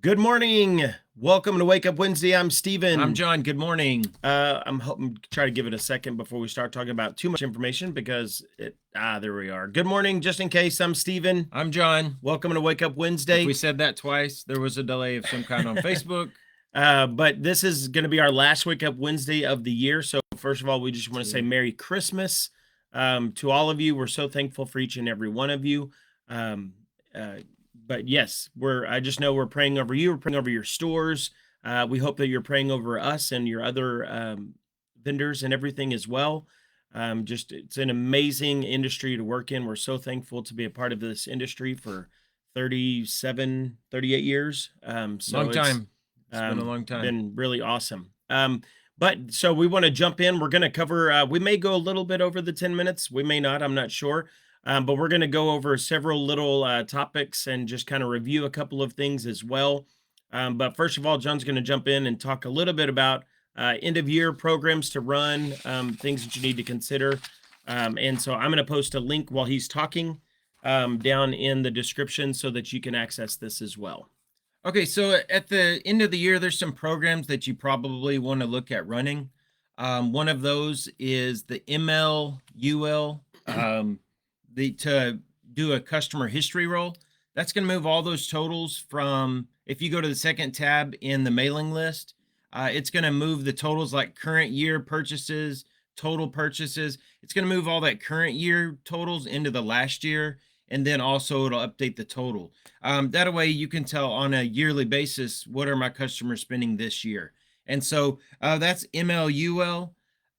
Good morning. Welcome to Wake Up Wednesday. I'm I'm Steven. John. Good morning. I'm hoping try to give it a second before we start talking about too much information because there we are. Good morning, just in case. I'm Steven. I'm John. Welcome to Wake Up If Wednesday. we said that twice, there was a delay of some kind on Facebook. But this is going to be our last Wake Up Wednesday of the year. So first of all, we just want to say Merry Christmas to all of you. We're so thankful for each and every one of you. But yes, I just know we're praying over you. We're praying over your stores. We hope that you're praying over us and your other vendors and everything as well. It's an amazing industry to work in. We're so thankful to be a part of this industry for 38 years. Long time. It's been a long time. Been really awesome. But so we want to jump in. We're going to cover, we may go a little bit over the 10 minutes. We may not, I'm not sure. But we're going to go over several little topics and just kind of review a couple of things as well. But first of all, John's going to jump in and talk a little bit about end of year programs to run, things that you need to consider. And so I'm going to post a link while he's talking down in the description so that you can access this as well. Okay, so at the end of the year, there's some programs that you probably want to look at running. One of those is the MLUL, to do a customer history roll. That's going to move all those totals from, if you go to the second tab in the mailing list, it's going to move the totals like current year purchases, total purchases. It's going to move all that current year totals into the last year, and then also it'll update the total. That way you can tell on a yearly basis, what are my customers spending this year? And so that's MLUL.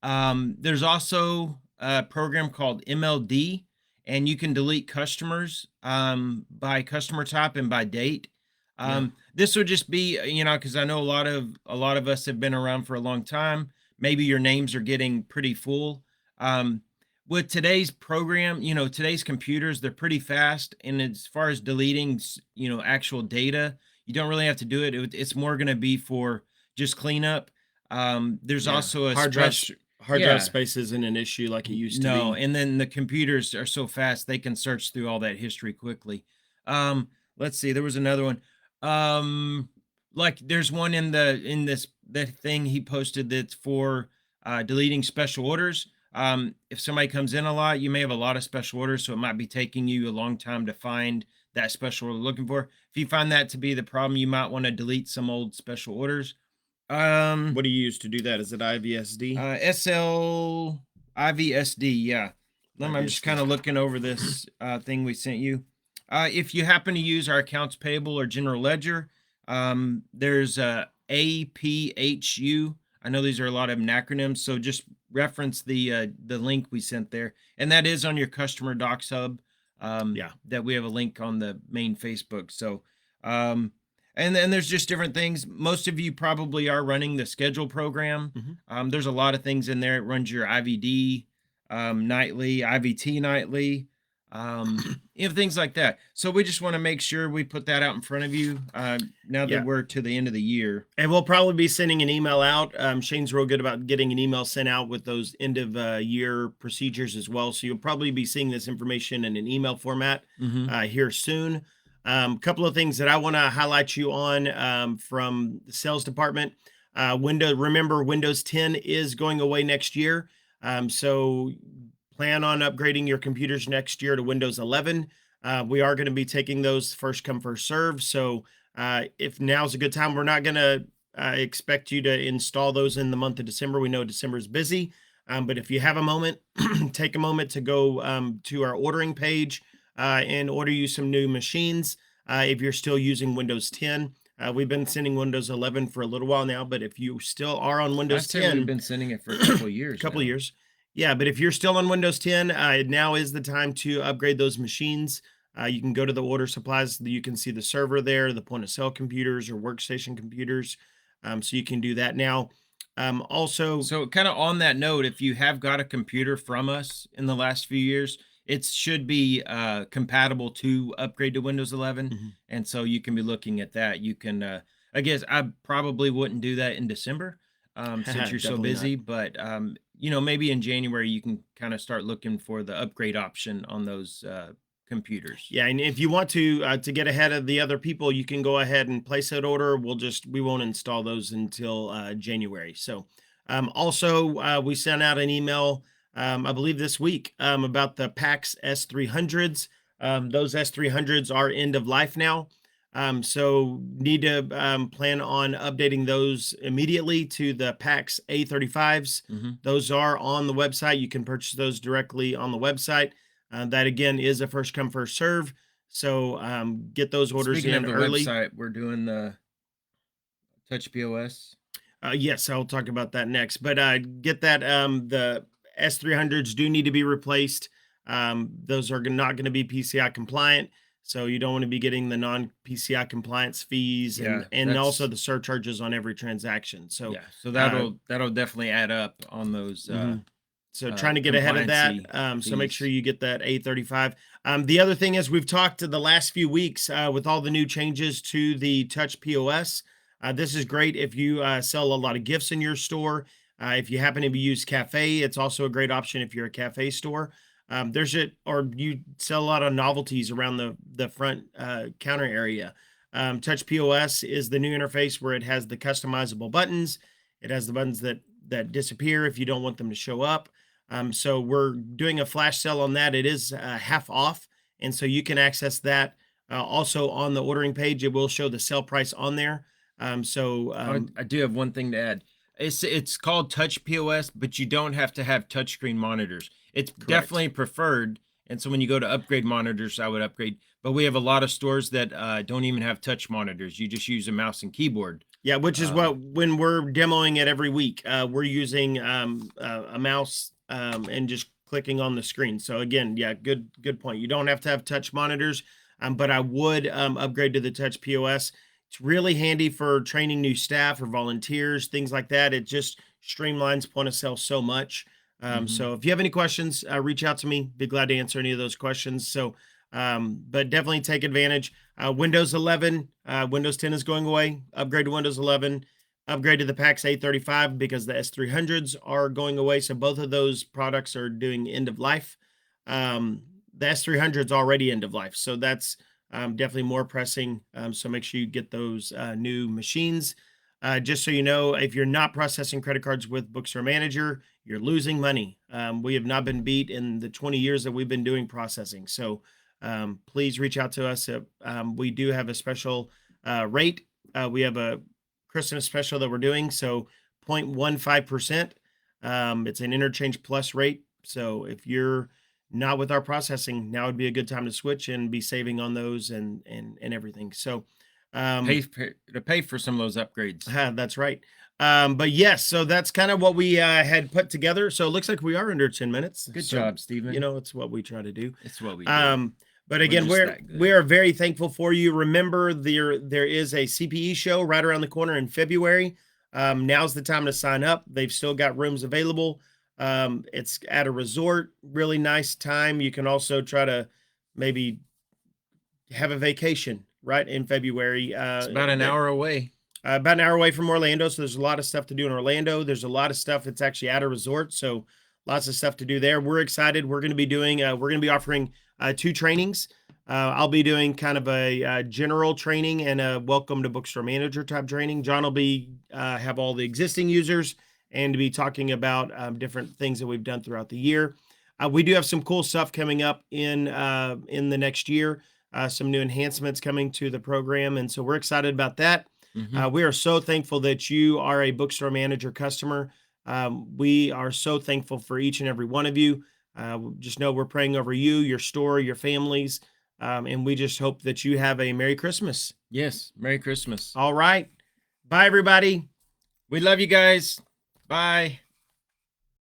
There's also a program called MLD, and you can delete customers by customer type and by date. This would just be, because I know a lot of us have been around for a long time. Maybe your names are getting pretty full. With today's program, today's computers, they're pretty fast. And as far as deleting, actual data, you don't really have to do it. It's more going to be for just cleanup. There's also a hard drive space isn't an issue like it used to be. No, and then the computers are so fast they can search through all that history quickly. Let's see, there was another one. Like there's one in that thing he posted that's for deleting special orders. If somebody comes in a lot, you may have a lot of special orders, so it might be taking you a long time to find that special order looking for. If you find that to be the problem, you might want to delete some old special orders. What do you use to do that? Is it IVSD? SL IVSD, yeah. I'm just kind of looking over this thing we sent you. If you happen to use our accounts payable or general ledger, there's APHU. I know these are a lot of acronyms, so just reference the link we sent there, and that is on your customer docs hub. That we have a link on the main Facebook. So, and then there's just different things. Most of you probably are running the schedule program. There's a lot of things in there. It runs your IVD nightly, IVT nightly, things like that. So we just want to make sure we put that out in front of you now that we're to the end of the year. And we'll probably be sending an email out. Shane's real good about getting an email sent out with those end of year procedures as well. So you'll probably be seeing this information in an email format here soon. A couple of things that I want to highlight you on from the sales department. Remember, Windows 10 is going away next year. So plan on upgrading your computers next year to Windows 11. We are going to be taking those first come, first serve. So if now's a good time, we're not going to expect you to install those in the month of December. We know December is busy. But if you have a moment, take a moment to go to our ordering page and order you some new machines. If you're still using Windows 10, we've been sending Windows 11 for a little while now, but if you still are on Windows 10, we've been sending it for a couple of years. Yeah, but if you're still on Windows 10, now is the time to upgrade those machines. You can go to the order supplies. You can see the server there, the point of sale computers or workstation computers. So you can do that now. So kind of on that note, if you have got a computer from us in the last few years, it should be compatible to upgrade to Windows 11. And so you can be looking at that. You can, I guess I probably wouldn't do that in December since you're so busy, but maybe in January you can kind of start looking for the upgrade option on those computers. Yeah, and if you want to get ahead of the other people, you can go ahead and place that order. We won't install those until January. So also we sent out an email I believe this week about the PAX S300s. Those S300s are end of life now. So need to plan on updating those immediately to the PAX A35s. Those are on the website. You can purchase those directly on the website. That again is a first come first serve. So get those orders Speaking in of the early. website, we're doing the Touch POS. Yes, I'll talk about that next. But get that the S300s do need to be replaced. Those are not going to be PCI compliant. So you don't want to be getting the non-PCI compliance fees and also the surcharges on every transaction. So yeah, so that'll definitely add up on those. So trying to get ahead of that. So make sure you get that A35. The other thing is we've talked the last few weeks with all the new changes to the Touch POS. This is great if you sell a lot of gifts in your store. If you happen to use cafe, it's also a great option if you're a cafe store. Or you sell a lot of novelties around the front counter area. Touch POS is the new interface where it has the customizable buttons. It has the buttons that disappear if you don't want them to show up. So we're doing a flash sale on that. It is half off, and so you can access that also on the ordering page. It will show the sale price on there. I do have one thing to add. It's called Touch POS, but you don't have to have touchscreen monitors. It's definitely preferred. And so when you go to upgrade monitors, I would upgrade. But we have a lot of stores that don't even have touch monitors. You just use a mouse and keyboard. Yeah, which is when we're demoing it every week, we're using a mouse and just clicking on the screen. So again, yeah, good point. You don't have to have touch monitors, but I would upgrade to the Touch POS. It's really handy for training new staff or volunteers, things like that. It just streamlines point of sale so much. So if you have any questions, reach out to me. Be glad to answer any of those questions. So, but definitely take advantage. Windows 11, Windows 10 is going away. Upgrade to Windows 11. Upgrade to the PAX A35 because the S300s are going away. So both of those products are doing end of life. The S300 is already end of life. So that's definitely more pressing. So make sure you get those new machines. Just so you know, if you're not processing credit cards with Bookstore Manager, you're losing money. We have not been beat in the 20 years that we've been doing processing. So please reach out to us. We do have a special rate. We have a Christmas special that we're doing. So 0.15%. It's an interchange plus rate. So if you're not with our processing, now would be a good time to switch and be saving on those and everything. So pay for some of those upgrades. That's right. But yes, so that's kind of what we had put together. So it looks like we are under 10 minutes. Good job, Stephen. You know, it's what we try to do. It's what we do. But again, we are very thankful for you. Remember, there is a CPE show right around the corner in February. Now's the time to sign up. They've still got rooms available. It's at a resort, really nice time. You can also try to maybe have a vacation right in February. It's about an hour away. About an hour away from Orlando. So there's a lot of stuff to do in Orlando. There's a lot of stuff that's actually at a resort. So lots of stuff to do there. We're excited. We're going to be doing, we're going to be offering 2 trainings. I'll be doing kind of a general training and a welcome to Bookstore Manager type training. John will be, have all the existing users and to be talking about different things that we've done throughout the year. We do have some cool stuff coming up in the next year. Some new enhancements coming to the program. And so we're excited about that. We are so thankful that you are a Bookstore Manager customer. We are so thankful for each and every one of you. Just know we're praying over you, your store, your families. And we just hope that you have a Merry Christmas. Yes. Merry Christmas. All right. Bye, everybody. We love you guys. Bye.